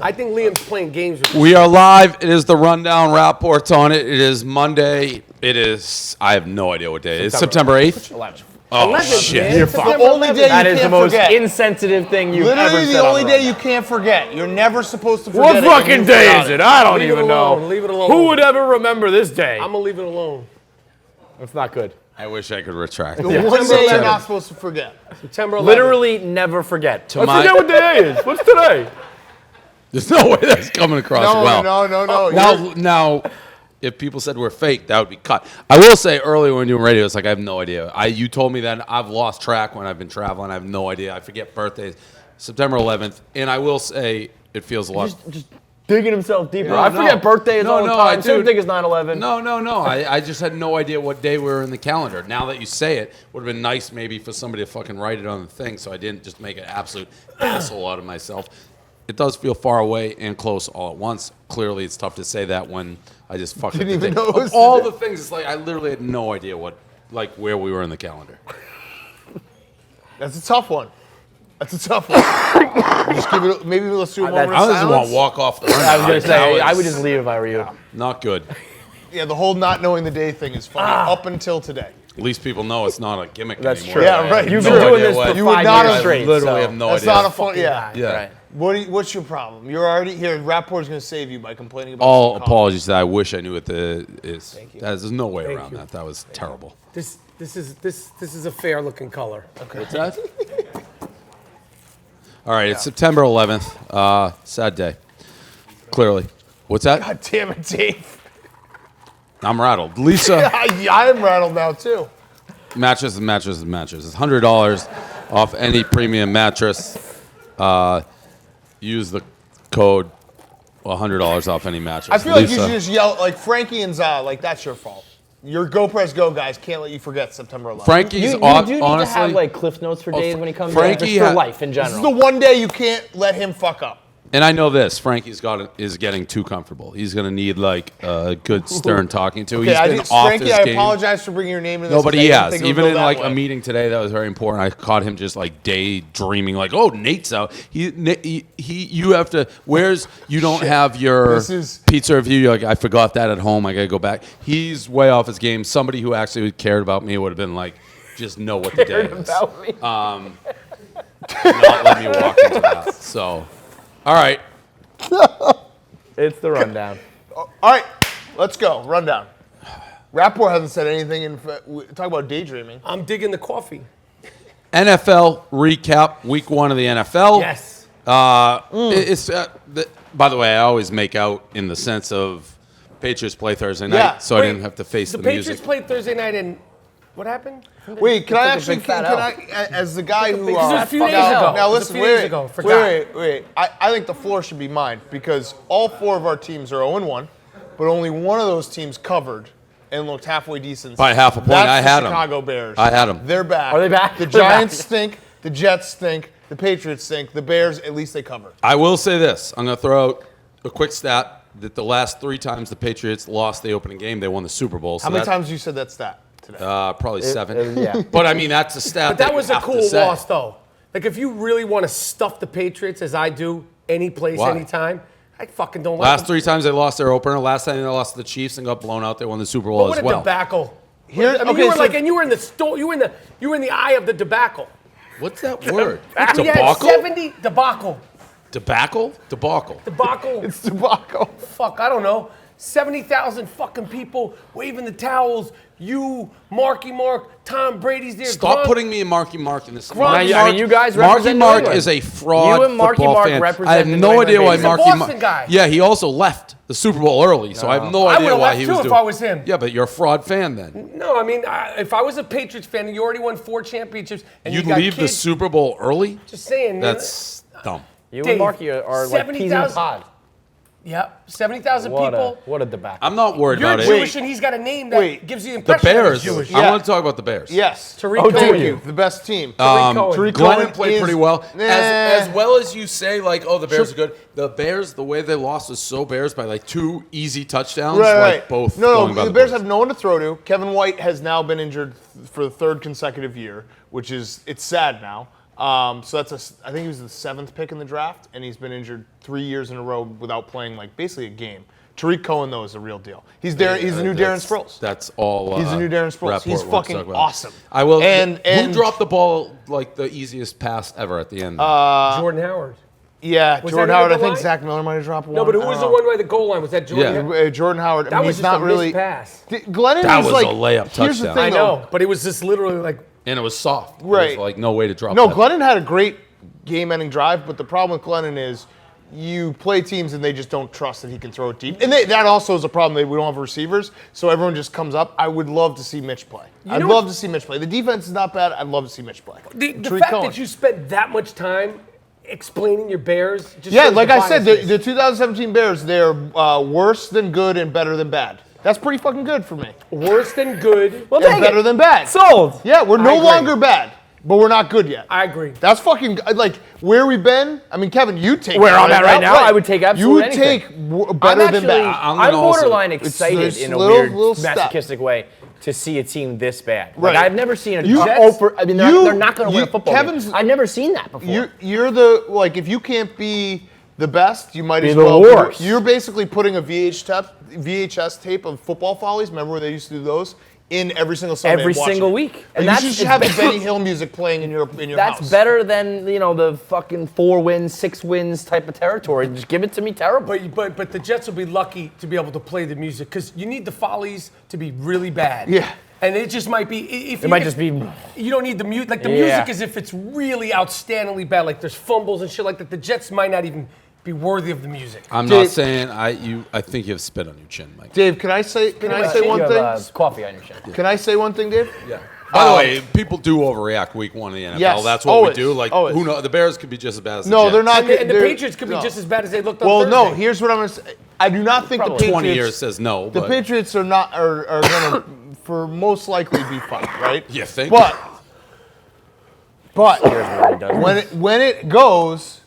I think Liam's playing games with We are live. It is the Rundown. Rapaport's on it. It is Monday. It is, I have no idea what day it is. September 8th? 11th. Oh, 11th, shit. man. You're September the only 11th. day That you is can't the most forget. insensitive thing you've ever Literally said the on only the day rundown. you can't forget. You're never supposed to forget What it, and fucking you day forgot is it? I don't Leave it even know. alone. Leave it alone. Who would ever remember this day? I'm going to leave it alone. That's not good. I wish I could retract. The it. one day you're 11th. not supposed to forget. September 11th. Literally never forget. my- Forget what day is. What's today? There's no way that's coming across well. No. Now, if people said we're fake, that would be cut. I will say earlier when doing radio, it's like I have no idea. You told me that I've lost track when I've been traveling. I have no idea. I forget birthdays. September 11th, and I will say it feels a lot. Just digging himself deeper. No, I forget birthdays all the time. Same dude. thing as 9/11. No. I just had no idea what day we were in the calendar. Now that you say it, would have been nice maybe for somebody to fucking write it on the thing so I didn't just make an absolute asshole out of myself. It does feel far away and close all at once. Clearly, it's tough to say that when I just fucking Didn't even know it was of all today. the things. It's like I literally had no idea where we were in the calendar. That's a tough one. Just give it. Maybe let's do a moment I of just want silence. to walk off the. I was going to Now say, I it's would just leave if I were you. Not good. Yeah, the whole not knowing the day thing is funny up until today. At least people know it's not a gimmick That's anymore. true. Yeah, right. You've No been doing idea this what- for You would 5 not years have- straight. literally so. have no That's idea. not a fun. Yeah. Yeah. Right. What's your problem? You're already here. Rapport's going to save you by complaining about. All some apologies that I wish I knew what the is. Thank you. There's no way Thank around you. that. That was terrible. This is a fair looking color. Okay. What's that? All right, it's September 11th. Sad day. Clearly. What's that? God damn it, Dave. I'm rattled. Lisa, I am rattled now too. mattresses. It's $100 off any premium mattress. Use the code $100 off any mattress. I feel like you Lisa, should just yell like Frankie and Za. Like that's your fault. Your Go Press Go guys can't let you forget September 11th. Frankie's You do need honestly. to have like cliff notes for days when he comes Frankie in, just for ha- life in This is general. the one day you can't let him fuck up. And I know this. Frankie's is getting too comfortable. He's going to need like a good stern talking to. Okay, He's I been think, off Frankie, his I game. apologize for bringing your name in this. No, but 'cause he I didn't has. think it would Even go in that like way. a meeting today that was very important. I caught him just like daydreaming, like, "Oh, Nate's out." You have to. You don't have your This is- pizza review. You're like, I forgot that at home. I gotta go back. He's way off his game. Somebody who actually cared about me would have been like, just know what the day is. About me. Not let me walk into that. So, all right. It's the rundown. All right, let's go. Rundown. Rapport hasn't said anything. Talk about daydreaming. I'm digging the coffee. NFL recap. Week 1 of the NFL. Yes. It's by the way, I always make out in the sense of Patriots play Thursday night, Yeah. so I didn't have to face the, The Patriots music. played Thursday night, and what happened? Wait, can I took a actually? big Can fat I, as the guy who? big- This was a few days now, ago. now It was a listen, few wait, days ago. Forgot. wait. I think the floor should be mine because all 4 of our teams are 0-1, but only one of those teams covered and looked halfway decent. By half a point. That's I the had 'em. Chicago Bears. I had 'em. They're back. Are they back? The They're back. Giants stink. The Jets stink. The Patriots stink. The Bears, at least they covered. I will say this. I'm going to throw out a quick stat that the last 3 times the Patriots lost the opening game, they won the Super Bowl. How many times you said that stat today? Probably 7. yeah. But I mean, that's a stat. But that you was a have to cool say. loss, though. Like, if you really want to stuff the Patriots, as I do, any place, Why? anytime, I fucking don't like Last them. 3 times they lost their opener. Last time they lost to the Chiefs and got blown out. They won the Super Bowl But what as a well. debacle. Here- I mean, okay, you were so- like, and you were in the store. You were in the eye of the debacle. What's that word? We had Debacle? 70 debacle. Debacle? Debacle. Debacle. It's debacle. Fuck, I don't know. 70,000 fucking people waving the towels. You, Marky Mark, Tom Brady's there. Stop Gronk. putting me and Marky Mark in this. Gronk. Marky I mean, you guys Marky represent Mark New England. is a fraud. You and Marky football Mark fan. represent I have the no New idea England why Patriots. Marky He's a Mark. Boston guy. Yeah, he also left the Super Bowl early, so I have no I idea would've why left he too was if doing. I was him. Yeah, but you're a fraud fan then. No, I mean, if I was a Patriots fan and you already won 4 championships and You'd you got leave the kids, Super Bowl early? just saying. man. That's dumb. You Dave, and Marky are like peas in a 70,000 pod. Yeah, 70,000 people. What a debacle. I'm not worried You're about it. Jewish and he's got a name that Wait. gives you the The impression that he's Bears. Jewish. I Yeah. want to talk about the Bears. Yes. Tariq Oh, do Thank Cohen. you. The best team. Cohen. Tariq Glennon Cohen played is- pretty well. Nah. As well as you say, like, oh, the Bears are good. The Bears, the way they lost was so Bears by like 2 easy touchdowns. Right. Both. No, going by the Bears have no one to throw to. Kevin White has now been injured for the 3rd consecutive year, which is it's sad now. So I think he was the 7th pick in the draft, and he's been injured 3 years in a row without playing like basically a game. Tariq Cohen though is the real deal. He's the new Darren Sproles. That's all. He's the new Darren Sproles. Rapaport He's wants to fucking talk about. awesome. I will. And who dropped the ball like the easiest pass ever at the end? Jordan Howard. Yeah, Was Jordan that Howard. in I the think line? Zach Miller might have dropped one. No, but who I was don't the know. one by the goal line? Was that Jordan? Yeah. Jordan Howard. That was he's just not a really. missed pass. Glennon That is was like a layup Here's the touchdown. thing, I though. know, but it was just literally like. And it was soft. Right. There was like no way to drop. No, that. Glennon had a great game-ending drive, but the problem with Glennon is you play teams and they just don't trust that he can throw it deep. And that also is a problem. We don't have receivers, so everyone just comes up. I would love to see Mitch play. I'd love to see Mitch play. The defense is not bad. I'd love to see Mitch play. The Tariq fact Cohen. that you spent that much time explaining your Bears just Yeah, shows like the I said, biasness. the 2017 Bears, they're worse than good and better than bad. That's pretty fucking good for me. Worse than good. Well, And take better it. than bad. Sold. Yeah, we're I no agree. longer bad, but we're not good yet. I agree. That's fucking like where we've been. I mean, Kevin, you take Where it I'm at right now, I would take absolutely You would anything. take better than bad. I'm I'm gonna also- borderline It's excited this in a little weird, step. masochistic way to see a team this bad. Right. Like I've never seen a Jets- I mean, they're not going to win a football Kevin's- game. I've never seen that before. You're the like if you can't be the best, you might Be as the well. worst. You're basically putting a VHS tape of football follies. Remember where they used to do those in every single Sunday? Every and watch single it. week. And you should have the Benny Hill music playing in your That's house. better than the fucking 4 wins, 6 wins type of territory. Just give it to me terrible. But the Jets will be lucky to be able to play the music because you need the follies to be really bad. Yeah. And it just might be. It might just be. You don't need the music. Like the Yeah. music is if it's really outstandingly bad. Like there's fumbles and shit like that. The Jets might not even be worthy of the music. I'm Dave- not saying I think you have spit on your chin, Mike. Dave, can I say one You thing? have, coffee on your chin. Can I say one thing, Dave? Yeah. By the way, people do overreact week 1 in the NFL. Yes, That's what always, we do. Like, always. who knows? The Bears could be just as bad as the No, Jets. they're not. And the they're- Patriots could be no. just as bad as they looked on Well, Thursday. no. Here's what I'm gonna say. I do not think the Probably. Patriots. 20 years says no. The But Patriots are going to, for most likely, be fine, right? You think? But Here's what he does. when it goes,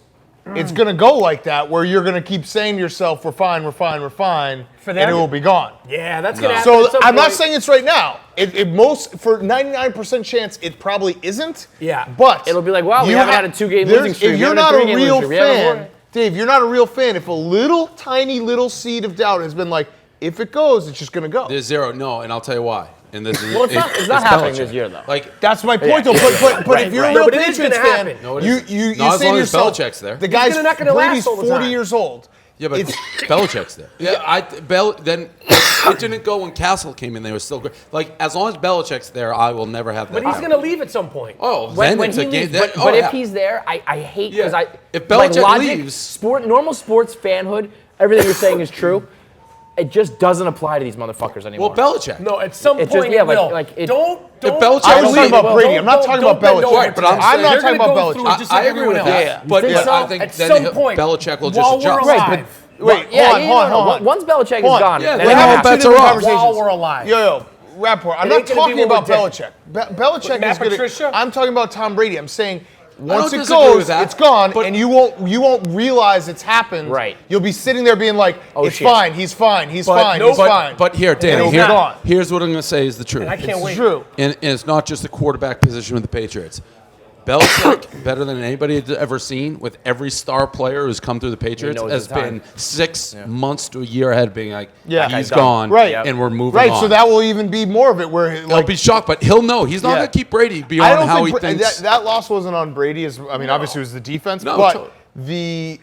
it's going to go like that, where you're going to keep saying to yourself, "We're fine, we're fine, we're fine," and them? it will be gone. Yeah, that's gonna happen. So at some I'm not point. saying it's right now. For 99% chance, it probably isn't. Yeah. But It'll be like, wow, we you haven't had a 2-game there's- losing streak. If We you're haven't had not a a 3-game real losing streak. We haven't fan, won. Dave, you're not a real fan. If a tiny little seed of doubt has been like, if it goes, it's just going to go. there's zero. No, and I'll tell you why. And this is Well, it's not happening Belichick. this year, though. Like, That's my point, though. But Right, if you're right. a No, real but it is Patriots gonna fan, happen. No, it you isn't. you Not as say long to as yourself, Belichick's there. the guy's not gonna Brady's last all the 40 time. years old. yeah, but Belichick's there. Yeah, then it didn't go when Castle came in. They were still great. Like, as long as Belichick's there, I will never have that. But he's problem. going to leave at some point. Oh, When then it's he a game. leaves, Then, but yeah. if he's there, I hate because Yeah. I. If Belichick logic, leaves- normal sports fanhood, everything you're saying is true. It just doesn't apply to these motherfuckers anymore. Well, Belichick. No, at some It point just- yeah, it will. like it- Don't. If Belichick I was talking leaves- about Brady. I'm not talking about bend Belichick. over Right, but to I'm that. saying- I'm not They're talking gonna about go through Belichick. just I like agree with everyone that. else. But think yeah, so? I think At then some point, Belichick will just while adjust. we're Right, but alive. wait, Yeah, hold on, hold on. Once Belichick Hold is gone, Yeah, then then it all happens. bets Two are different off. conversations. While we're alive. Yo, Rapaport. I'm It not ain't gonna be talking what about we're Belichick. Belichick Matt is going Patricia? to. I'm talking about Tom Brady. I'm saying once it disagree with goes, that, it's gone, but- and you won't realize it's happened. Right. You'll be sitting there being like, Oh, it's shit. fine. He's fine. He's But, fine. no, He's but, fine. but here, it'll Danny, be gone. here's what I'm going to say is the truth. And I can't It's wait. true. And it's not just the quarterback position with the Patriots. Belichick, better than anybody had ever seen, with every star player who's come through the Patriots, knows has his time. been 6 months to a year ahead, being like, Yeah. he's Done. gone, Right. and we're moving Right. on. So that will even be more of it where I'll like be shocked, but he'll know. He's not Yeah. going to keep Brady I beyond don't how think he thinks. that loss wasn't on Brady. Obviously it was the defense, No, but totally. the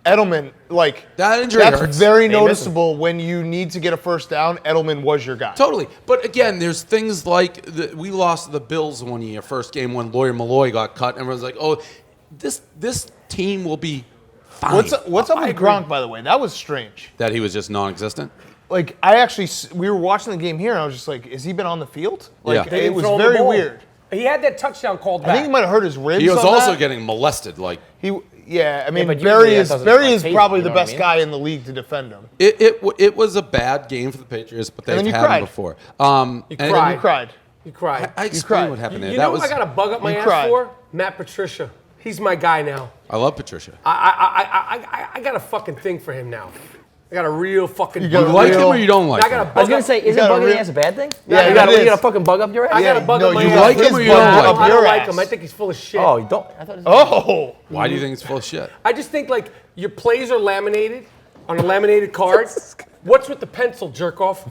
Edelman, like That injury that's hurts. very miss him. noticeable when you need to get a first down. Edelman was your guy. Totally. But again, there's things like we lost to the Bills one year, first game when Lawyer Malloy got cut, and everyone's like, oh, this team will be fine. What's up with Gronk, by the way? That was strange. That he was just non-existent? Like we were watching the game here, and I was just like, has he been on the field? Like Yeah. They it didn't was throw him the very ball. weird. He had that touchdown called I back. think he might have hurt his ribs. He was on also that. getting molested. Like Yeah, I mean, but usually Barry that is doesn't Barry affect is tape, probably you the know what I best mean? guy in the league to defend him. it was a bad game for the Patriots, but they've then you had cried. him before. You and cried. You cried. You cried. I explained cried. what happened there. You That know was what I got to bug up my You ass cried. for? Matt Patricia. He's my guy now. I love Patricia. I got a fucking thing for him now. I got a real fucking. You You like him or you don't like I got him? a I was gonna say, isn't got a bugging real- the ass a bad thing? Yeah, you it got is. a fucking bug up your ass. I got a Yeah, bug no, up my you ass. like him or you don't I like I him? don't like Your him. I ass. think he's full of shit. Oh, you don't. I thought it was Oh. Why do you think it's full of shit? I just think like your plays are laminated on a laminated card. What's with the pencil, jerk off?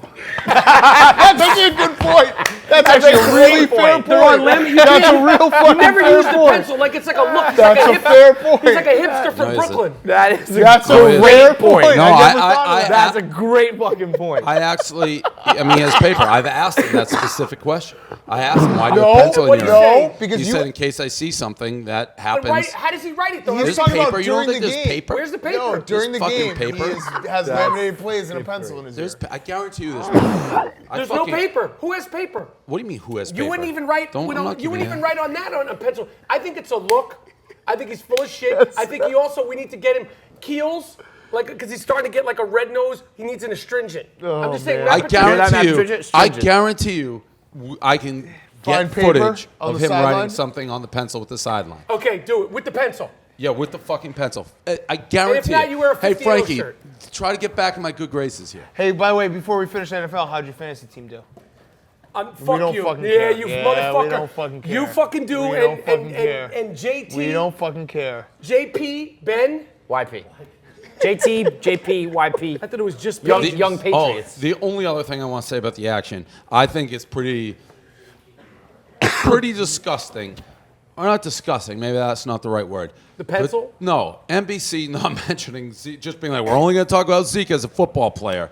That's actually a good point. That's actually a really fair point. They're on lim- you That's can't- a real You fucking never fair use the point. pencil like it's like a look. He's That's like a a fair hipster. point. He's like a hipster from No, is it? Brooklyn. That is That's a No, rare it- point. No, I I- never thought of that. That's a great fucking point. I actually, I mean, he has paper. I've asked him that specific question. I asked him, why do you No, have a pencil what in do your you hand? say? No, because He you said, in case I see something that But happens. how does he write it though? He was There's talking about paper. You don't during think the there's game. paper? Where's the paper? No, during the fucking game, paper. he has laminated plays and a pencil in his ear. I guarantee you there's paper. There's no paper. Who has paper? What do you mean, who has paper? You wouldn't even write. Don't, I'm not You wouldn't giving even write on that on a pencil. I think it's a look. I think he's full of shit. I think we need to get him Keels, like because he's starting to get like a red nose. He needs an astringent. I'm just saying. man. I Rapaport- guarantee you, I can get Find paper footage on of the him sideline? writing something on the pencil with the sideline. Okay, do it with the pencil. Yeah, with the fucking pencil. I guarantee not, you wear a Hey, 50 Frankie, shirt. try to get back in my good graces here. Hey, by the way, before we finish NFL, how'd your fantasy team do? Fuck don't you. fucking Yeah, care. you Yeah, motherfucker. we don't fucking care. You fucking do. We and, don't fucking and, care. and JT. We don't fucking care. JP, Ben. YP. JT, JP, YP. I thought it was just Young, Patriots. young Patriots. Oh, the only other thing I want to say about the action, I think it's pretty disgusting. Or not disgusting, maybe that's not the right word. The pencil? But no, NBC not mentioning Zeke, just being like, we're only going to talk about Zeke as a football player.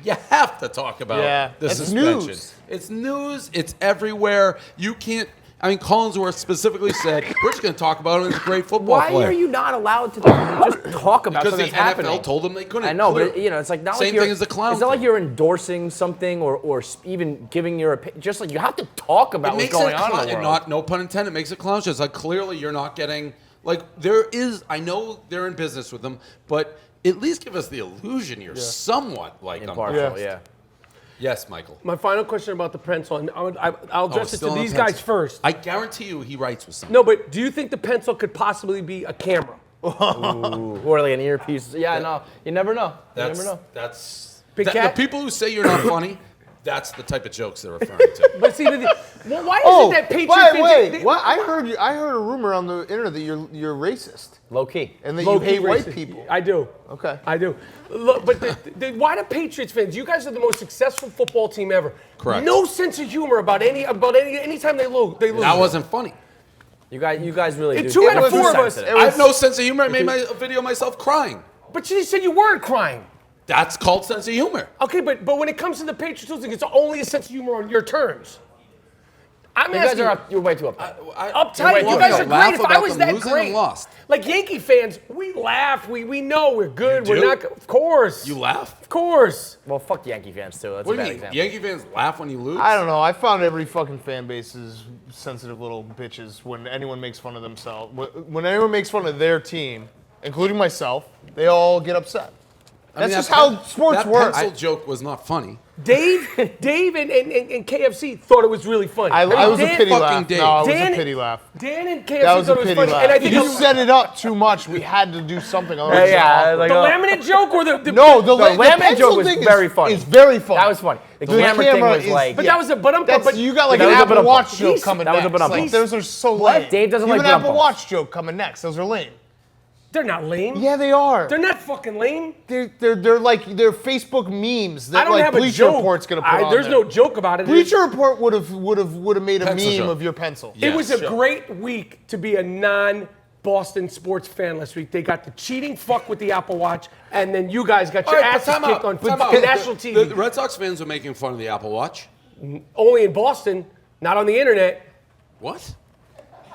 You have to talk about Yeah, the that's suspension. news. It's news. It's everywhere. You can't. I mean, Collinsworth specifically said, we're just going to talk about him as a great football Why player. are you not allowed to just talk about Because the something that's NFL happening? told them they couldn't. I know, but clearly. it's like not Same like you're. thing as the clown It's not like thing. you're endorsing something or even giving your opinion. Just like you have to talk about It what's makes going it on in clown, the and world. not no pun intended. It makes it clown show. It's like clearly you're not getting like there is. I know they're in business with them, but at least give us the illusion you're somewhat like them. Impartial, Yeah. yeah. Yes, Michael. My final question about the pencil, and I'll Oh, address it still to on these the guys pencil. first. I guarantee you, he writes with something. No, but do you think the pencil could possibly be a camera? Or like an earpiece. Yeah, no. You never know. You never know. That's Big the cat? people who say you're not funny. That's the type of jokes they're referring to. But see, well, why is Oh, it that Patriots by the fans- way, they- what? I heard a rumor on the internet that you're racist Low key. and that you low-key hate white racist. people. I do. Okay. I do. Look, but why do Patriots fans? You guys are the most successful football team ever. Correct. No sense of humor about any time they lose. That wasn't funny. You guys really And do. two get out of too four of us- sensitive. I have no sense of humor. I made a video of myself crying. But you said you weren't crying. That's called sense of humor. Okay, but when it comes to the Patriots losing, it's only a sense of humor on your terms. I'm You guys asking. are you're way too uptight. Uptight, you guys are Laugh great. If I about was them that losing great, and lost. like Yankee fans, we laugh. We know we're good. You We're do? not. Of course. You laugh? Of course. Well, fuck Yankee fans too. That's What a do bad you mean? example. Yankee fans laugh when you lose? I don't know. I found every fucking fan base is sensitive little bitches when anyone makes fun of themselves. When anyone makes fun of their team, including myself, they all get upset. I mean, That's just that how sports that work. pencil joke was not funny. Dave and KFC thought it was really funny. I was a Dan- pity fucking laugh. Dave. No, I was Dan- a pity laugh. Dan and KFC That was thought a it was pity funny, laugh. and I think You the- set it up too much. We had to do something. Otherwise Yeah, it's like, the oh. laminate joke or the no, the laminate pencil joke was thing very funny. Is very funny. That was funny. The The camera thing was is- like. But yeah. that was a but That's, you got like That an was a Apple but-um Watch bump. joke coming That was a next. but-um Like, bump. those are so What? lame. Dave doesn't you like have an but-um Apple bumps. Watch joke coming next. Those are lame. they're not lame. Yeah, they are. They're not fucking lame. They're like they're Facebook memes I that don't like have a Bleacher joke. Report's gonna put on There's there. no joke about it. Bleacher Report would have made a Pencil meme joke. of your pencil. It was a Yes. great week to be a non-Boston sports fan last week. They got the cheating fuck with the Apple Watch, and then you guys got your All right, but asses time kicked out, on time out. national The TV. Red Sox fans were making fun of the Apple Watch. Only in Boston, not on the internet. What?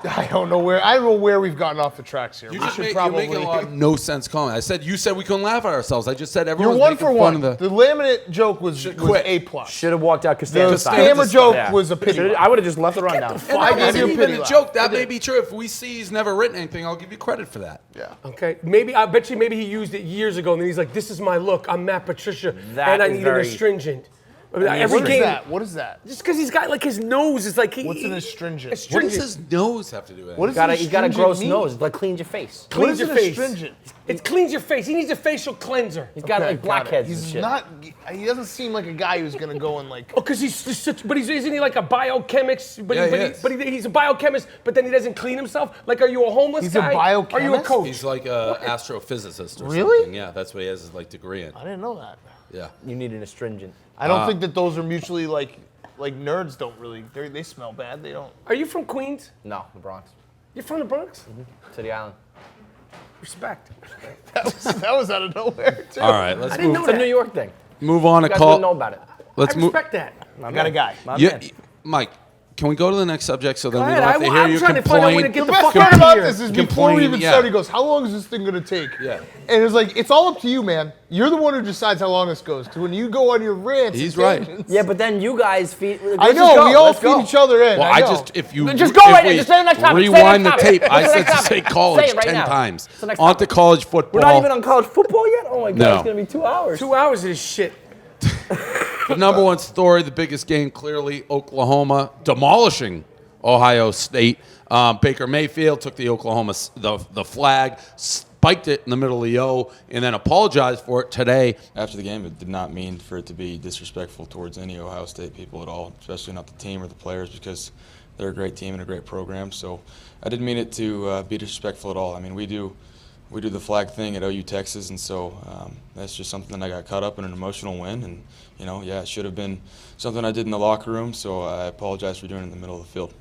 I don't know where we've gotten off the tracks here. You We just should make, probably. you're making a lot of no sense comment. You said we couldn't laugh at ourselves. I just said You're everyone's one making for fun one. of The laminate joke was quit. A plus. Should have walked out The Costanza style. scammer Costanza joke Yeah. was a pity. Should've- I would have just left the rundown. And I that gave wasn't you a even pity a laugh. joke. That may be true. If we see he's never written anything, I'll give you credit for that. Yeah. Okay, I bet you he used it years ago, and then he's like, "This is my look. I'm Matt Patricia, That and I is need very- an astringent." Every What is game. that? What is that? Just because he's got like his nose is like What's an astringent? What does his nose have to do with it? What is He's got a astringent gross mean? nose. It like cleans your face. What Cleans is your an face. astringent? It cleans your face. He needs a facial cleanser. He's got like blackheads and He's shit. not. He doesn't seem like a guy who's gonna go and like. Oh, because he's just such. But isn't he like a biochemist? But, Yeah, but, he is. he's a biochemist. But then he doesn't clean himself. Like, are you a homeless He's a guy? Are you a biochemist? coach? He's like a astrophysicist or Really? something. Yeah, that's what he has his like degree in. I didn't know that. Yeah. You need an astringent. I don't think that those are mutually like nerds don't really. They smell bad. They don't. Are you from Queens? No, the Bronx. You're from the Bronx? City Island. Respect. That was out of nowhere too. All right, let's I didn't know It's a that. New York thing. move on You to guys call. wouldn't know about it. Let's I move. respect that. I got a guy. My Yeah, man. Mike, can we go to the next subject so then Go we ahead. don't have to hear I'm you trying to find out when to complain? get The the best fuck part out of about here. this is Complain, before we even yeah. started, he goes, "How long is this thing gonna take?" Yeah. And it's like it's all up to you, man. You're the one who decides how long this goes. Because when you go on your rants, He's and right. tangents- Yeah, but then you guys feed. I know we all feed each other in. Well, I I know. just if you Just go if right we there. Just say the next topic. Say the rewind next the topic. tape. I What's the said next to say topic? college Say it right 10 now. times. What's the next On to topic? college football. We're not even on college football yet. Oh my god, No. it's gonna be 2 hours. 2 hours of this shit. The number one story, the biggest game, clearly Oklahoma demolishing Ohio State. Baker Mayfield took the the flag, spiked it in the middle of the O, and then apologized for it today. After the game, it did not mean for it to be disrespectful towards any Ohio State people at all, especially not the team or the players, because they're a great team and a great program. So I didn't mean it to be disrespectful at all. I mean, we do the flag thing at OU Texas, and so that's just something that I got caught up in, an emotional win. And, it should have been something I did in the locker room, so I apologize for doing it in the middle of the field.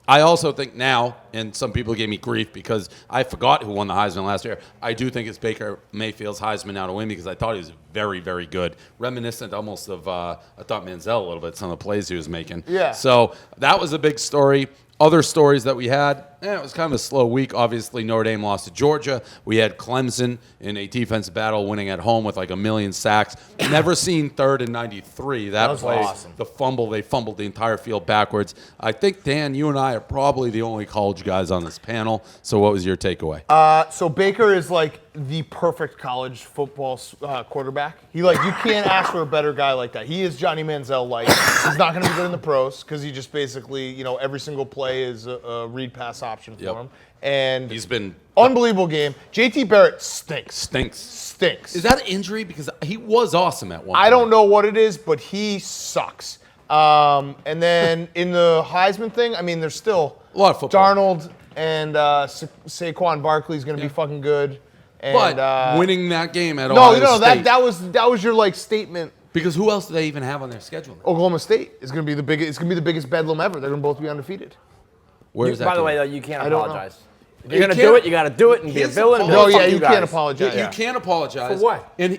I also think now, and some people gave me grief because I forgot who won the Heisman last year. I do think it's Baker Mayfield's Heisman now to win because I thought he was very, very good. Reminiscent almost of, I thought Manziel a little bit, some of the plays he was making. Yeah. So that was a big story. Other stories that we had, it was kind of a slow week. Obviously, Notre Dame lost to Georgia. We had Clemson in a defensive battle winning at home with like 1 million sacks. Never seen third and 93. That was play, awesome. the fumble, they fumbled the entire field backwards. I think, Dan, you and I are probably the only college guys on this panel. So what was your takeaway? So Baker is like the perfect college football quarterback. You can't ask for a better guy like that. He is Johnny Manziel like. He's not going to be good in the pros because he just basically, every single play is a read pass option for Yep. him. And He's been unbelievable game. JT Barrett stinks. Stinks. Is that an injury? Because he was awesome at one point. I don't know what it is, but he sucks. And then in the Heisman thing, I mean, there's still A lot of football. Darnold and Saquon Barkley's going to be fucking good. And, But winning that game at no, Ohio State. that was your statement. Because who else do they even have on their schedule? Oklahoma State is going to be the biggest. It's going to be the biggest bedlam ever. They're going to both be undefeated. Where is that By the game? way, though, you can't I don't know. apologize. If you're gonna do it, you gotta do it and be a Here's the villain. and be problem. like, No, yeah, fuck you guys. can't apologize. You can't apologize. For what? And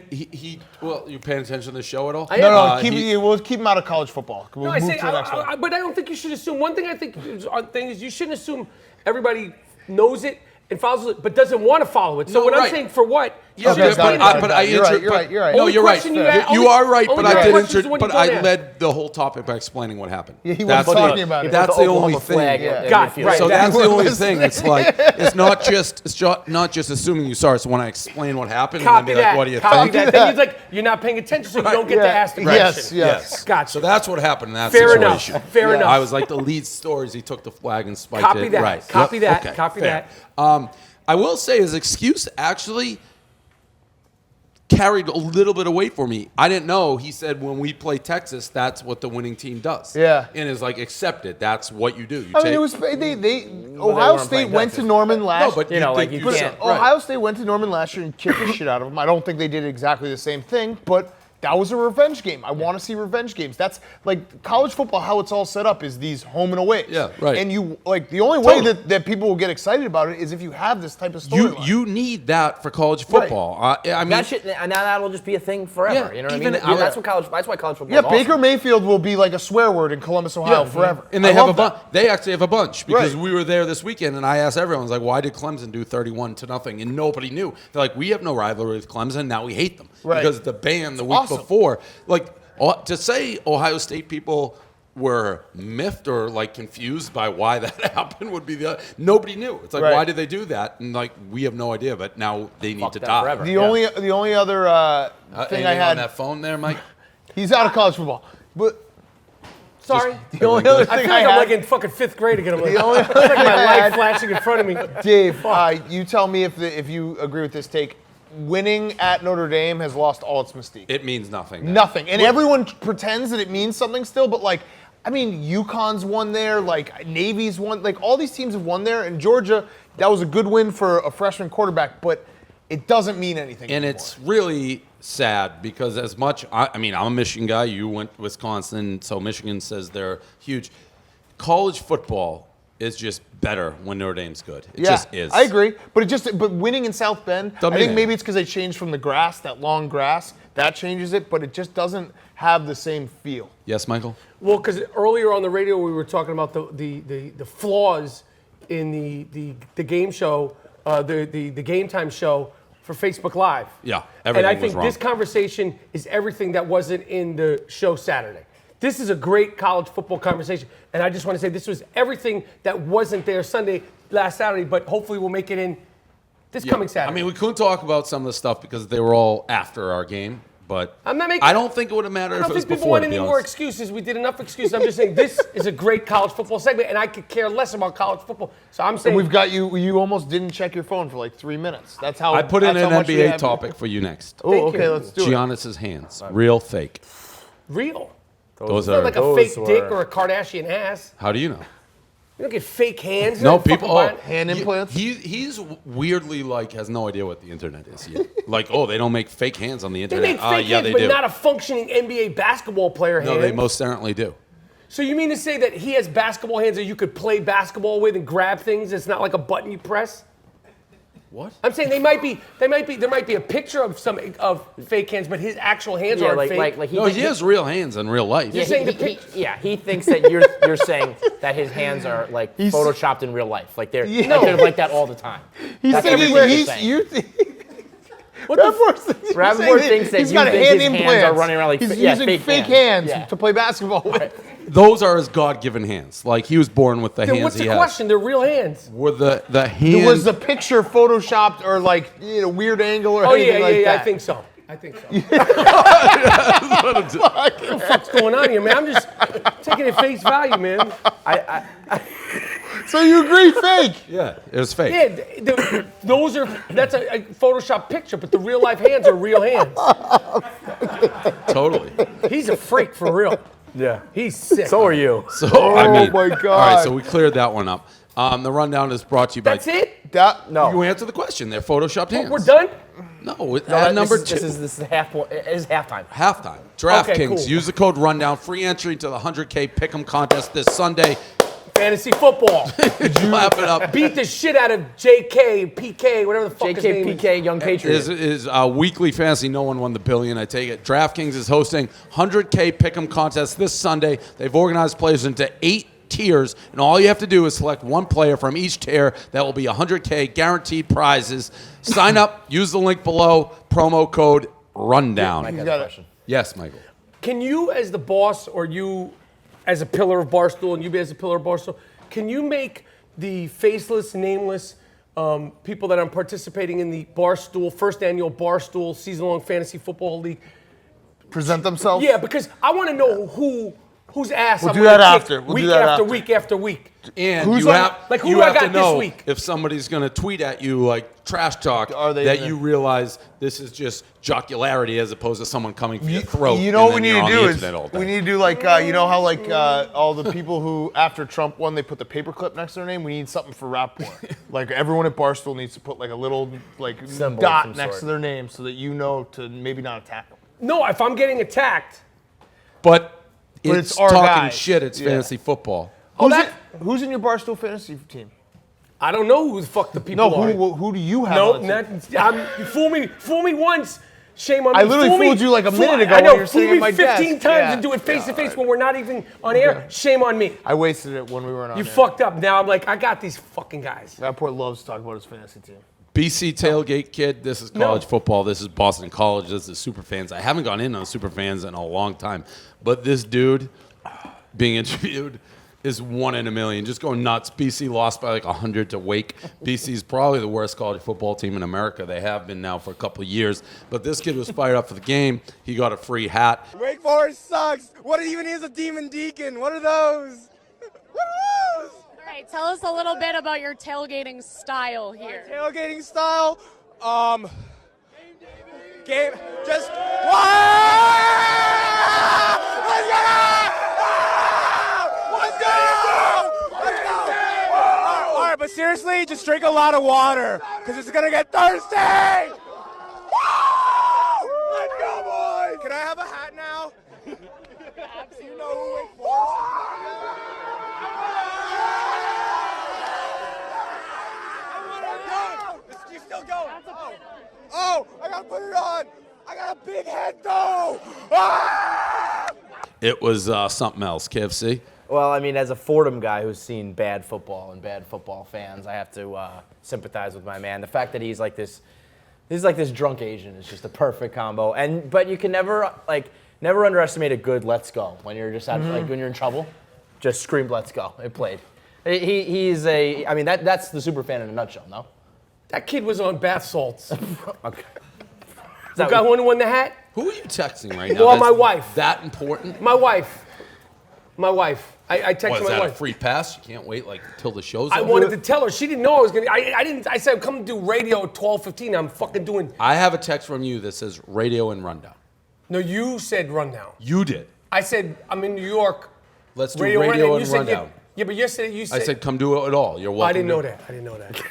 well, you paying attention to the show at all? No, he- we'll keep him out of college football. We'll No, I move say, to the next one. but I don't think you should assume. One thing I think is you shouldn't assume everybody knows it and follows it, but doesn't want to follow it. So No, when right. I'm saying for what, Yeah, Okay, but, got it, I got it. You're right, you're right. No, Only you're right. question you You, ask- are right, but only I did questions when you but don't I ask. led the whole topic by explaining what happened. Yeah, he That's was the- talking about it. That's The the only Oklahoma thing. flag Yeah. at Got midfield. right. So that's the We're only listening. thing. It's like it's not just assuming you saw it. So when I explain what happened, and Copy then be like, that. "What do you Copy think?" that. Then you're like, you're not paying attention, so you don't get to ask the question. Yes. Gotcha. So that's what happened in that Fair situation. enough. Fair enough. I was like the lead stories. He took the flag and spiked Copy it. that. Right. Copy Yep. that. Okay. Copy Fair. that. I will say his excuse actually carried a little bit of weight for me. I didn't know. He said when we play Texas, that's what the winning team does. Yeah. And is like accepted. That's what you do. You I take, mean, it was they Ohio weren't State playing went to Texas. Norman last. no, but You know, like, think you you can't- right. Ohio State went to Norman last year and kicked the shit out of them. I don't think they did exactly the same thing, but that was a revenge game. I want to see revenge games. That's like college football. How it's all set up is these home and away. Yeah, right. And you the only way Totally. that people will get excited about it is if you have this type of storyline. You need that for college football. I mean, That shit, and now that'll just be a thing forever. Yeah, You know what I even mean? our- That's why college football. Yeah, is awesome. Baker Mayfield will be like a swear word in Columbus, Ohio forever. And they I have a love bunch. that. They actually have a bunch because Right. we were there this weekend, and I asked everyone, I was like, "Why did Clemson do 31-0?" And nobody knew. They're like, "We have no rivalry with Clemson. Now we hate them Right. because the ban the week awesome. before." Like to say Ohio State people were miffed or like confused by why that happened would be nobody knew. It's like, Right. why did they do that? And like we have no idea, but now they need Fuck to them die. forever. The only other thing I Anything had. on that phone there, Mike. He's out of college football. But Sorry. the only other I thing feel like I'm had, like in fucking 5th grade again. I'm like, the only it's like my life flashing in front of me. Dave, you tell me if you agree with this take. Winning at Notre Dame has lost all its mystique. It means nothing. Nothing. And everyone pretends that it means something still, but like, I mean, UConn's won there, like Navy's won, like all these teams have won there, and Georgia, that was a good win for a freshman quarterback, but it doesn't mean anything And anymore. it's really sad because as much, I mean, I'm a Michigan guy. You went to Wisconsin, so Michigan says they're huge. College football is just better when Notre Dame's good. It just is. I agree, but winning in South Bend, Doesn't I think mean maybe it's because they changed from the grass, that long grass, that changes it, but it just doesn't have the same feel. Yes, Michael? Well, because earlier on the radio we were talking about the flaws in the game show, the game time show for Facebook Live. Yeah, and everything I was think wrong. this conversation is everything that wasn't in the show Saturday. This is a great college football conversation, and I just want to say this was everything that wasn't there last Saturday, but hopefully we'll make it in this coming Saturday. I mean, we couldn't talk about some of the stuff because they were all after our game, but I'm not making- I don't think it would have mattered I if don't it was think people before, want to be any more honest. excuses. We did enough excuses. I'm just saying this is a great college football segment, and I could care less about college football. So I'm saying And we've got you almost didn't check your phone for like 3 minutes. That's how I put in that's an how much we NBA have. topic for you next. Oh, Thank okay, you. let's do it. Giannis's hands, real, fake. real. Those It's not are. like a those fake dick were- or a Kardashian ass. How do you know? You don't get fake hands. No, You're not people. fucking Oh, buying- Hand implants? He's weirdly like has no idea what the internet is. Like, oh, they don't make fake hands on the They internet. make fake Yeah, hands, they but do. not a functioning NBA basketball player No, hand. they most certainly do. So you mean to say that he has basketball hands that you could play basketball with and grab things? It's not like a button you press. What? I'm saying there might be a picture of fake hands, but his actual hands Yeah, aren't fake. like he No, thinks- he has real hands in real life. You're saying the pic- he thinks that you're saying that his hands are like photoshopped in real life. Like they're like that all the time. He's That's saying everywhere he's he's saying. you. Rappaport thinks that he's you got think hand his hands implants. are running around like he's yeah, using fake hands Yeah. to play basketball with. Those are his God-given hands. Like he was born with the Then hands what's he the has. question? They're real hands. Were the hands? Was the picture photoshopped or like weird angle or Oh anything yeah, like that? I think so. What the fuck's going on here, man? I'm just taking it face value, man. So you agree, fake? Yeah, it was fake. Yeah, that's a Photoshop picture, but the real life hands are real hands. Totally. He's a freak for real. Yeah. He's sick. So are you. So I mean, my God. All right, so we cleared that one up. The rundown is brought to you by. That's it? No. You answer the question. They're photoshopped hands. We're done? No, at number two. This is halftime. Halftime. DraftKings. Okay, cool. Use the code Rundown. Free entry to the 100K Pick'em contest this Sunday. Fantasy football. Clap it up. Beat the shit out of JK, PK, whatever the fuck his name is. JKPK, Young Patriot. Is weekly fantasy. No one won the billion. I take it. DraftKings is hosting 100K Pick'em contest this Sunday. They've organized players into 8 tiers, and all you have to do is select one player from each tier. That will be 100K guaranteed prizes. Sign up. Use the link below. Promo code Rundown. Mike has got a it. question. Yes, Michael. Can you, as the boss, or you as a pillar of Barstool, and you as a pillar of Barstool, can you make the faceless, nameless people that are participating in the Barstool, first annual Barstool season-long fantasy football league? Present themselves? Yeah, because I want to know whose ass We'll I'm do gonna that kick after. We'll week do that after after. week after week. And Who's you on- have, like, who you do I have got to this know week? if somebody's going to tweet at you like trash talk Are they that gonna- you realize this is just jocularity as opposed to someone coming for your throat. You know and what we then you're need to on do the is internet all day. we need to do like you know how like all the people who after Trump won they put the paperclip next to their name. We need something for Rapaport. Like everyone at Barstool needs to put like a little like Symbol of dot some next sort. to their name so that you know to maybe not attack them. No, if I'm getting attacked, But it's it's our talking guys. shit. It's Yeah. fantasy football. Who's in your Barstool fantasy team? I don't know who the fuck the people No, are. who do you have? No, on the team? you fool me once. Shame on me. I literally Fool me- fooled you like a fool- minute ago I know. when you were Fool sitting me at my 15 desk. times Yeah. and do it face to face when we're not even on air. Shame on me. I wasted it when we weren't on. You air. fucked up. Now I'm like, I got these fucking guys. Rapaport loves to talk about his fantasy team. BC Tailgate Kid, this is college football. This is Boston College. This is Superfans. I haven't gone in on Superfans in a long time. But this dude being interviewed is 1 in a million. Just going nuts. BC lost by like 100 to Wake. BC's probably the worst college football team in America. They have been now for a couple of years. But this kid was fired up for the game. He got a free hat. Wake Forest sucks. What even is a Demon Deacon? What are those? What are those? All right, tell us a little bit about your tailgating style here. Tailgating style. Game. Just. What? Let's get it! Let's go! Let's go! All right, but seriously, just drink a lot of water, because it's gonna get thirsty! Woo! Let's go, boys! Can I have a hat now? Do you know who Wake Forest is? You still going? Oh, I gotta put it on! I got a big head, though! Ah! It was something else. KFC. Well, I mean, as a Fordham guy who's seen bad football and bad football fans, I have to sympathize with my man. The fact that he's like this drunk Asian is just a perfect combo. But you can never underestimate a good "let's go" when you're just when you're in trouble. Just screamed "let's go." It played. That's the super fan in a nutshell. No. That kid was on bath salts. Okay. The guy who won the hat? Who are you texting right now? Well, That's my wife. That important? My wife. I texted What, is my that wife. a free pass? You can't wait like till the show's I over? wanted to tell her. She didn't know I was gonna. I said come do radio at 12:15. I'm fucking doing. I have a text from you that says radio and rundown. No, you said rundown. You did. I said I'm in New York. Let's do radio and You said, rundown. yeah, but yesterday you said. I said come do it all. You're welcome. I didn't know to- that. I didn't know that.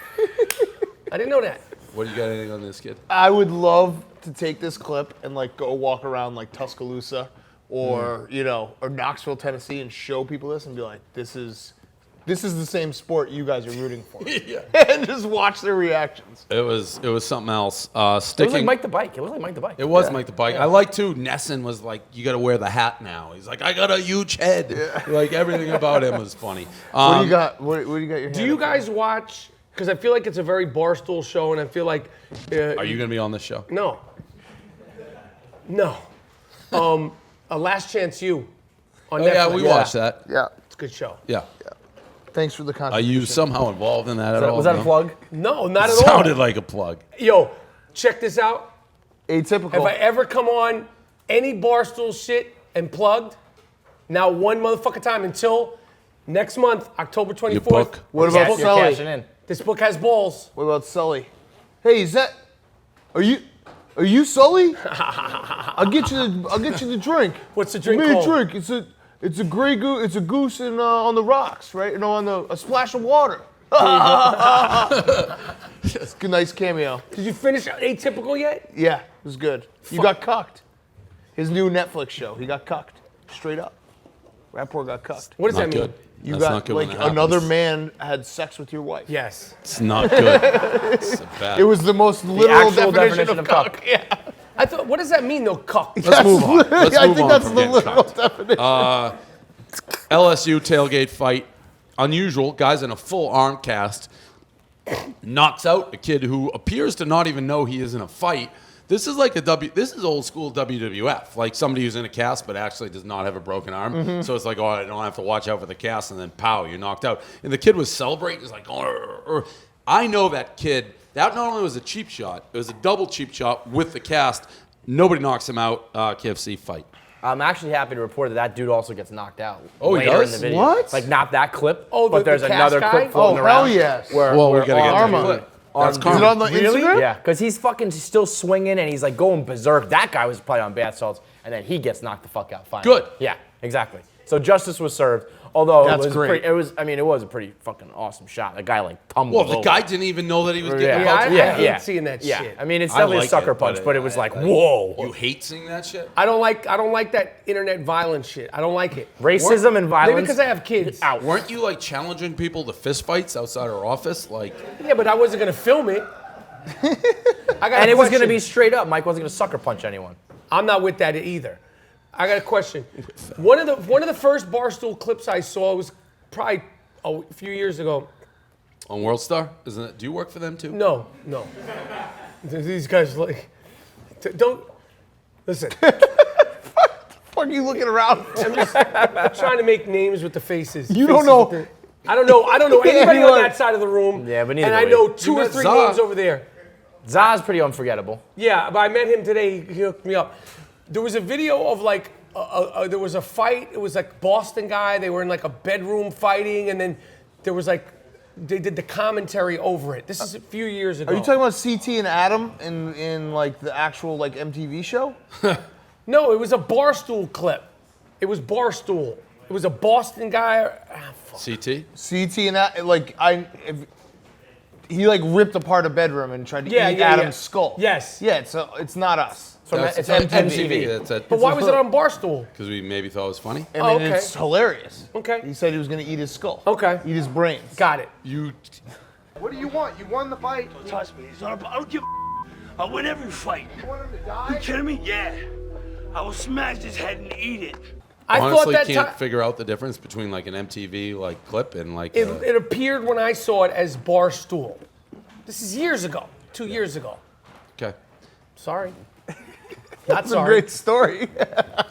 I didn't know that. What do you got anything on this kid? I would love to take this clip and like go walk around like Tuscaloosa or or Knoxville, Tennessee, and show people this and be like, this is the same sport you guys are rooting for, and just watch their reactions. It was something else. It was Sticking. like Mike the Bike. It was like Mike the Bike. It was Mike the Bike. I like too. Nesson was like, you got to wear the hat now. He's like, I got a huge head. Like everything about him was funny. What do you got? What do you got? Your Do hand you up guys watch? Because I feel like it's a very Barstool show, and I feel like. Are you gonna be on this show? No. Last Chance You. On Oh Netflix. yeah, we watched that. for? Yeah. It's a good show. Yeah. Thanks for the Are contribution. you somehow involved in that at all? Was that a No? plug? No, not at Sounded all. like a plug. Yo, check this out. Atypical. If I ever come on any Barstool shit and plugged, now one motherfucking time until next month, October 24th. book. What this about book, You're Sully? cashing in. this book has balls. What about Sully? Hey, are you Sully? I'll get you the drink. What's the drink Give me called? a drink. It's a gray goose. It's a goose on the rocks, right? On a splash of water. It's a nice cameo. Did you finish Atypical yet? Yeah, it was good. You got cucked. His new Netflix show. He got cucked. Straight up. Rapaport got cucked. What does Not that mean? good. You That's got not good when like that another happens. man had sex with your wife. Yes. It's not good. It's bad. It was the most literal actual definition of cuck. cuck. Yeah. I thought, what does that mean though, cuck? Let's move on. Let's I move think on that's from the getting literal cucked. definition. LSU tailgate fight. Unusual. Guys in a full arm cast. Knocks out a kid who appears to not even know he is in a fight. This is like this is old school WWF. Like somebody who's in a cast but actually does not have a broken arm. So it's like, oh, I don't have to watch out for the cast, and then pow, you're knocked out. And the kid was celebrating. He's like, oh. I know that kid. That not only was a cheap shot, it was a double cheap shot with the cast. Nobody knocks him out. KFC fight. I'm actually happy to report that dude also gets knocked out. Oh, he later does? in the video. What? Like not that clip, Oh, but the there's cast another guy? clip floating Oh, around. hell yes. Where, Well, we where gotta get to Arma. the clip. Is That's it karma. on the Instagram? Yeah, because he's fucking still swinging and he's like going berserk. That guy was probably on bath salts, and then he gets knocked the fuck out. Finally. Good. Yeah, exactly. So justice was served. Although That's it was great. it was a pretty fucking awesome shot. The guy like tumbled. Well, the over. guy didn't even know that he was getting Yeah. punched. I hate seeing that Yeah, shit. I mean it's I definitely like a sucker it, but punch, but it was like I- whoa. You hate seeing that shit? I don't like that internet violence shit. I don't like it. Racism and violence. Maybe because I have kids. Out. Weren't you like challenging people to fist fights outside our office? Like, Yeah, but I wasn't gonna film it. I got And a it was going to question. be straight up. Mike wasn't going to sucker punch anyone. I'm not with that either. I got a question. One of the first Barstool clips I saw was probably a few years ago. on World Star? Isn't it? Do you work for them too? No. These guys like don't listen. fuck are you looking around? I'm just trying to make names with the faces. You don't Faces know. with the- I don't know anybody on that side of the room. Yeah, but neither And do I we. know 2 You or met 3 Za. names over there. Za's pretty unforgettable. Yeah, but I met him today. He hooked me up. There was a video of like, there was a fight. It was like Boston guy. They were in like a bedroom fighting, and then there was like, they did the commentary over it. This is a few years ago. Are you talking about CT and Adam in like the actual like MTV show? No, it was a Barstool clip. It was Barstool. It was a Boston guy. Fuck. CT? CT and he like ripped apart a bedroom and tried to eat Adam's skull. Yes. Yeah, it's not us. It's MTV. That's it. But why was it on Barstool? Because we maybe thought it was funny. I mean, okay. it's hilarious. Okay. He said he was going to eat his skull. Okay. Eat his brains. Got it. You What do you want? You won the fight. Don't touch me. I don't give a I'll win every fight. You want him to You die? kidding me? Yeah. I will smash his head and eat it. I honestly thought that can't time figure out the difference between like an MTV like clip and like. it appeared when I saw it as Barstool. This is years ago, 2 years ago. Okay. Sorry. Not That's a sorry. great story.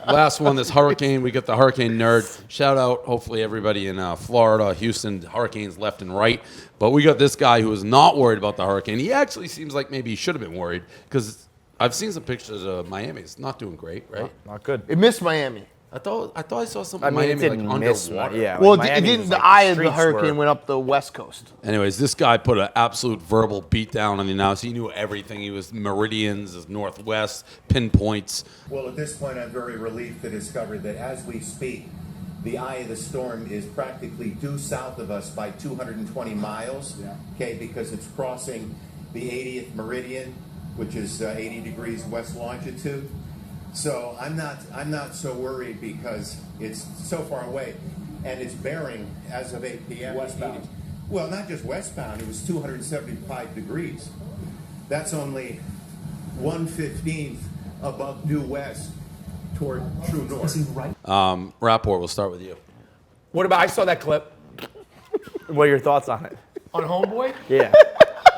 Last one, this hurricane. We got the hurricane nerd. Shout out, hopefully, everybody in Florida, Houston, hurricanes left and right. But we got this guy who is not worried about the hurricane. He actually seems like maybe he should have been worried because I've seen some pictures of Miami. It's not doing great, right? Not good. It missed Miami. I thought I saw something I in mean, Miami it like didn't miss underwater. Yeah. Well, like it Miami didn't. was The like eye of the streets hurricane were- went up the west coast. Anyways, this guy put an absolute verbal beatdown on the announce. He knew everything. He was meridians, his northwest, pinpoints. Well, at this point, I'm very relieved to discover that as we speak, the eye of the storm is practically due south of us by 220 miles, okay, because it's crossing the 80th meridian, which is 80 degrees west longitude. So I'm not so worried because it's so far away, and it's bearing as of 8 p.m. Westbound. Well, not just westbound. It was 275 degrees. That's only 1/15 above due west toward true north. Rapaport, we'll start with you. What about, I saw that clip What are your thoughts on it? on Homeboy. Yeah.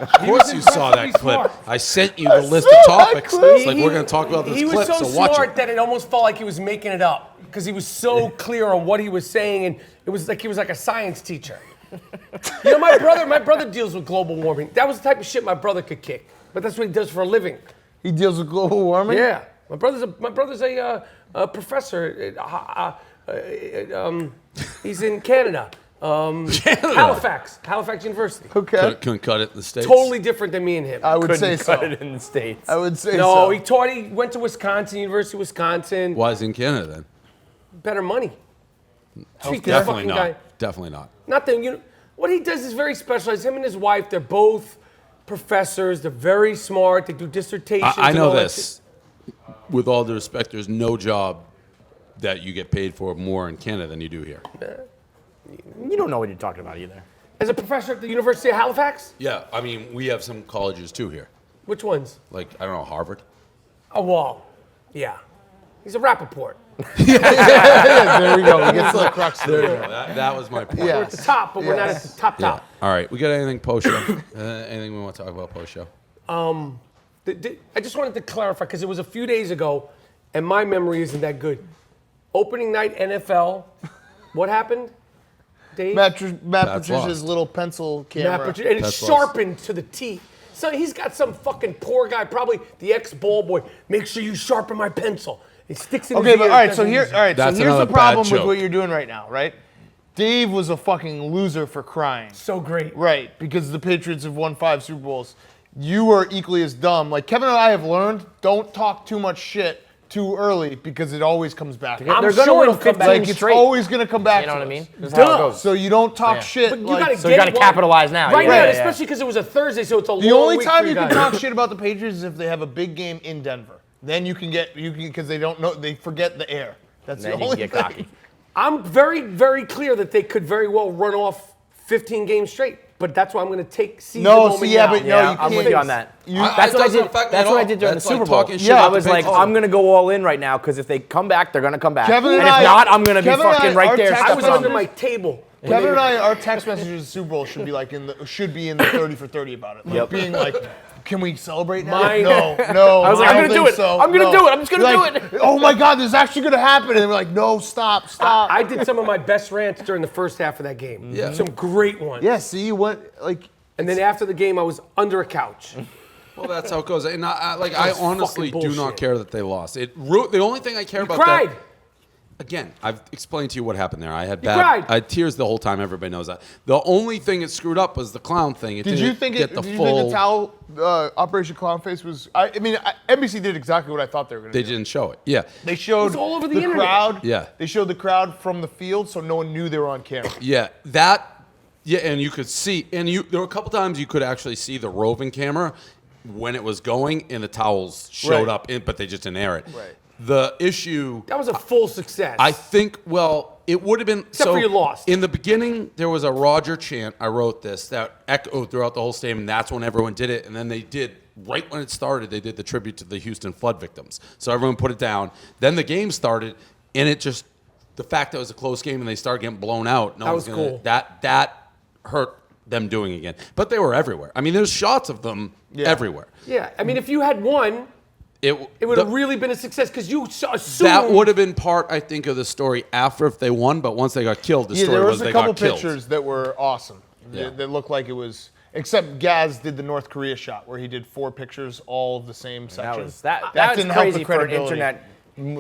Of course you saw that incredibly clip. smart. I sent you the list of topics. It's like, we're going to talk about this He clip, was so so watch smart it. that it almost felt like he was making it up because he was so clear on what he was saying, and it was like he was like a science teacher. You know, my brother deals with global warming. That was the type of shit my brother could kick, but that's what he does for a living. He deals with global warming. Yeah, my brother's a professor. He's in Canada. Halifax University. Okay. Couldn't cut it in the States. Totally different than me and him. I would say Couldn't cut so. it in the States. I would say No, so. he went to Wisconsin, University of Wisconsin. Why is he in Canada then? Better money. Treat that Definitely fucking not. guy. Definitely not. Nothing. You know, what he does is very specialized. Him and his wife, they're both professors. They're very smart. They do dissertations. I and know all that this. With all due respect, there's no job that you get paid for more in Canada than you do here. You don't know what you're talking about either. shit. As a professor at the University of Halifax? Yeah, I mean, we have some colleges too here. Which ones? Like, I don't know, Harvard. Oh, well, yeah. He's a Rapaport. There we go. We get to the crux of it. That was my point. We're Yeah. at the top, but we're not at the top. Yeah. All right, we got anything post-show? Anything we want to talk about post-show? I just wanted to clarify, because it was a few days ago, and my memory isn't that good. Opening night NFL, what happened, Dave? Matt That's Patricia's lost. little pencil Matt camera. Patricia, and it's That's lost. sharpened to the teeth. So he's got some fucking poor guy, probably the ex-ball boy. Make sure you sharpen my pencil. It sticks in Okay, his but ear. all right. So doesn't here, use it. all right. So That's here's the another bad problem with joke. what you're doing right now, right? Dave was a fucking loser for crying. So great. Right, because the Patriots have won 5 Super Bowls. You are equally as dumb. Like Kevin and I have learned, don't talk too much shit too early because it always comes back. I'm They're gonna sure win it'll come 15 back. Like it's straight. always gonna come back. You know to what I us. mean? That's how it Duh. goes. So you don't talk Yeah. shit. But you like, gotta So you get got to one- capitalize now. Right Yeah, now, yeah, yeah. especially because it was a Thursday, so it's a long the only week time for you can guys. talk shit about the Patriots is if they have a big game in Denver. Then you can because they don't know, they forget the air. That's Then the you only can get thing. cocky. I'm very, very clear that they could very well run off 15 games straight. But that's why I'm going to seize the No, moment see, yeah, now. but no, Yeah, you I'm with can't. you on that. You- That's it what I doesn't did. affect me That's at what I all. did during That's the Super like Bowl. talking shit Yeah, about I the was like, Patriots. I'm gonna go all in right now because if they come back, they're gonna come back. Kevin and and if I- not, I'm gonna be Kevin and fucking I- right our there. text I was stepping on under them. my table. Kevin and I, our text messages at Super Bowl should be like should be in the 30 for 30 about it. Like Yep. being like, can we celebrate now? Mine- No. I was like, I'm don't gonna do think it. so. I'm gonna No. do it. I'm just gonna You're do like, it. Oh my God, this is actually gonna happen. And we're like, no, stop. I did some of my best rants during the first half of that game. Yeah. Some great ones. Yeah, see, you went like. And then after the game, I was under a couch. Well, that's how it goes. And I honestly fucking do not bullshit. care that they lost. The only thing I care about Cried. that. Again, I've explained to you what happened there. I had cried. I had tears the whole time. Everybody knows that. The only thing it screwed up was the clown thing. It Did you didn't think get it? the Did you full? think the towel Operation Clownface was? I mean, NBC did exactly what I thought they were going to They do. didn't show it. Yeah, They showed was all over the internet. crowd. Yeah. They showed the crowd from the field, so no one knew they were on camera. yeah, that. Yeah, and you could see, there were a couple times you could actually see the roving camera when it was going, and the towels showed Right. up, but they just didn't air it. Right. The issue. That was a full success. I think, it would have been. Except for you lost. In the beginning, there was a Roger chant. I wrote this that echoed throughout the whole stadium, and that's when everyone did it. And then they did, right when it started, they did the tribute to the Houston flood victims. So everyone put it down. Then the game started, and it just, the fact that it was a close game and they started getting blown out. That was cool. That hurt them doing again. But they were everywhere. I mean, there's shots of them everywhere. Yeah, I mean, if you had won, it would have really been a success because you assumed That would have been part, I think, of the story after if they won, but once they got killed, the story there was was a they couple got killed. pictures that were awesome. Yeah. That looked like it was. Except Gaz did the North Korea shot where he did 4 pictures, all of the same section. That That was didn't help the crazy for an credibility. internet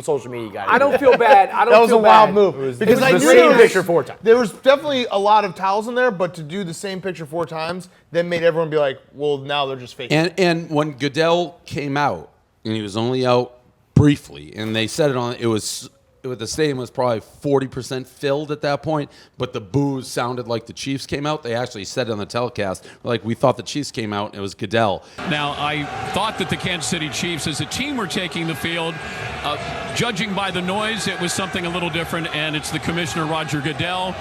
social media guy. I don't feel bad. I don't That was a feel wild bad. move because was I the knew same there was- picture 4 times. There was definitely a lot of towels in there, but to do the same picture 4 times then made everyone be like, "Well, now they're just faking." And when Goodell came out, and he was only out briefly, and they said the stadium was probably 40% filled at that point, but the boos sounded like the Chiefs came out. They actually said on the telecast, like, we thought the Chiefs came out, and it was Goodell. Now, I thought that the Kansas City Chiefs as a team were taking the field. Judging by the noise, it was something a little different, and it's the commissioner, Roger Goodell.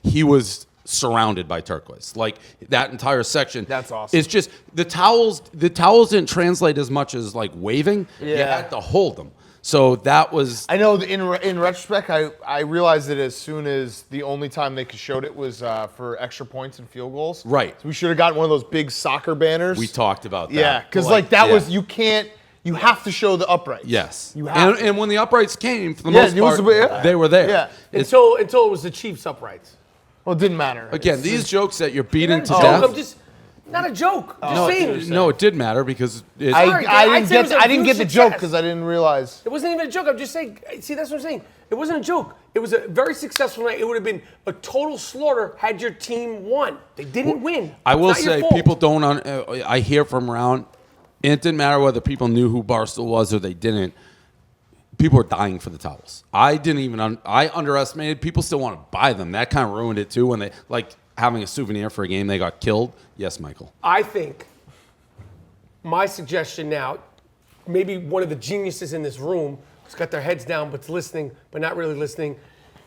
He was surrounded by turquoise, like that entire section. That's awesome. It's just the towels didn't translate as much as like waving. You Yeah. had to hold them. So that was. I know in retrospect, I realized that as soon as the only time they showed it was for extra points and field goals. Right. So we should have gotten one of those big soccer banners. We talked about that. Yeah, because you have to show the uprights. Yes. You have to. And when the uprights came, for the Yeah, most it was part, a bit- they were there. Yeah. Until it was the Chiefs uprights. Well, it didn't matter. Again, these jokes that you're beating to Joke, death. I'm just not a joke. Just saying. No, it did matter because it, Sorry, I I'd say it was a didn't huge get the success. joke because I didn't realize. It wasn't even a joke. I'm just saying. See, that's what I'm saying. It wasn't a joke. It was a very successful night. It would have been a total slaughter had your team won. They didn't win. I will It's not your say, fault. people don't. I hear from around. It didn't matter whether people knew who Barstool was or they didn't. People were dying for the towels. I didn't even. I underestimated. People still want to buy them. That kind of ruined it too. When they like having a souvenir for a game they got killed. Yes, Michael. I think my suggestion now, maybe one of the geniuses in this room who's got their heads down but's listening but not really listening,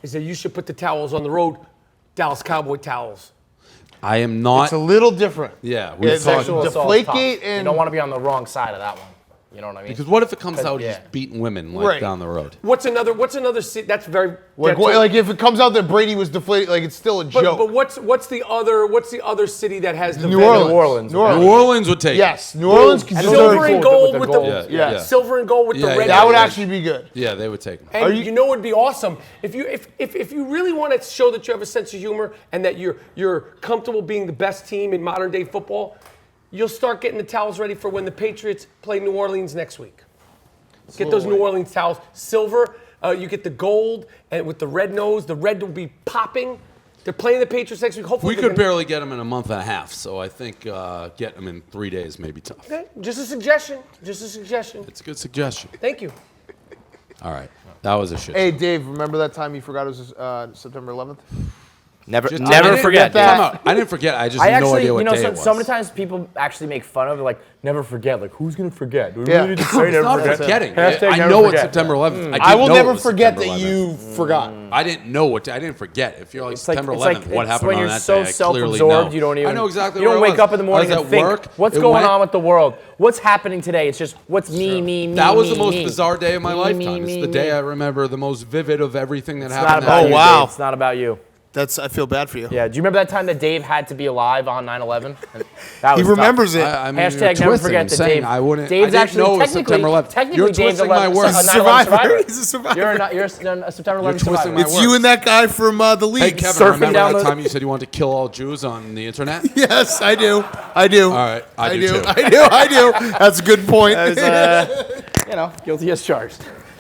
is that you should put the towels on the road, Dallas Cowboy towels. I am not. It's a little different. Yeah, It's talked- actual Assault's Deflategate tough. and You don't want to be on the wrong side of that one. You know what I mean? because what if it comes out Yeah. just beating women like Right. down the road? What's another that's very like, that's like if it comes out that Brady was deflated, like it's still a joke. but what's the other city that has the New venom? Orleans. New Orleans. New Orleans. New Orleans would take. Yes, New Orleans can And do Silver very and cool. gold with with the the, gold. Yeah. silver and gold with Yeah, the red. yeah. That would actually be good. Yeah, they would take them. And you know what would be awesome if you really want to show that you have a sense of humor and that you're comfortable being the best team in modern day football, you'll start getting the towels ready for when the Patriots play New Orleans next week. Get those New Orleans towels, silver. You get the gold and with the red nose. The red will be popping. They're playing the Patriots next week. Hopefully We could barely get them in a month and a half, so I think getting them in 3 days may be tough. Okay, just a suggestion. Just a suggestion. It's a good suggestion. Thank you. All right, that was a shit. Hey, Dave, remember that time you forgot it was September 11th? Never, Just- never I didn't forget get that. Time out. I didn't forget. I just I had no actually, idea what you know, day it was. so many times people actually make fun of it, like, never forget. Like, who's going to forget? Do we Yeah. really need to say It's never not forget? forgetting. Hashtag I never know it's forget. September 11th. I will didn't know never it was forget September that 11th. you forgot. I didn't know what. I didn't forget. If you're like It's like, September it's 11th, like what it's happened when on you're that so day? I clearly self-absorbed, know. you don't even. I know exactly. You don't where I wake was. up in the I morning was and at think, work. what's It going went- on with the world? What's happening today? It's just what's me. That was the me, most me. bizarre day of my Me, lifetime. me, It's the me, day me. I remember the most vivid of everything that It's not happened. about that you. day. wow. Dave. It's not about you. I feel bad for you. Yeah. Do you remember that time that Dave had to be alive on 9/11? That He was remembers tough. it. I mean, Hashtag you're never twisting forget and that saying Dave. I wouldn't. Dave's I didn't actually know it was technically, September 11th. Technically, You're Dave's twisting my 11 words. a 9/11 Survivor. survivor. He's a survivor. You're a September 11 twisting survivor. my It's words. you and that guy from the league. Hey, Kevin, Surfing remember down that the- time you said you wanted to kill all Jews on the internet? Yes, I do. I do. All right, I do too. I do. That's a good point. Guilty as charged.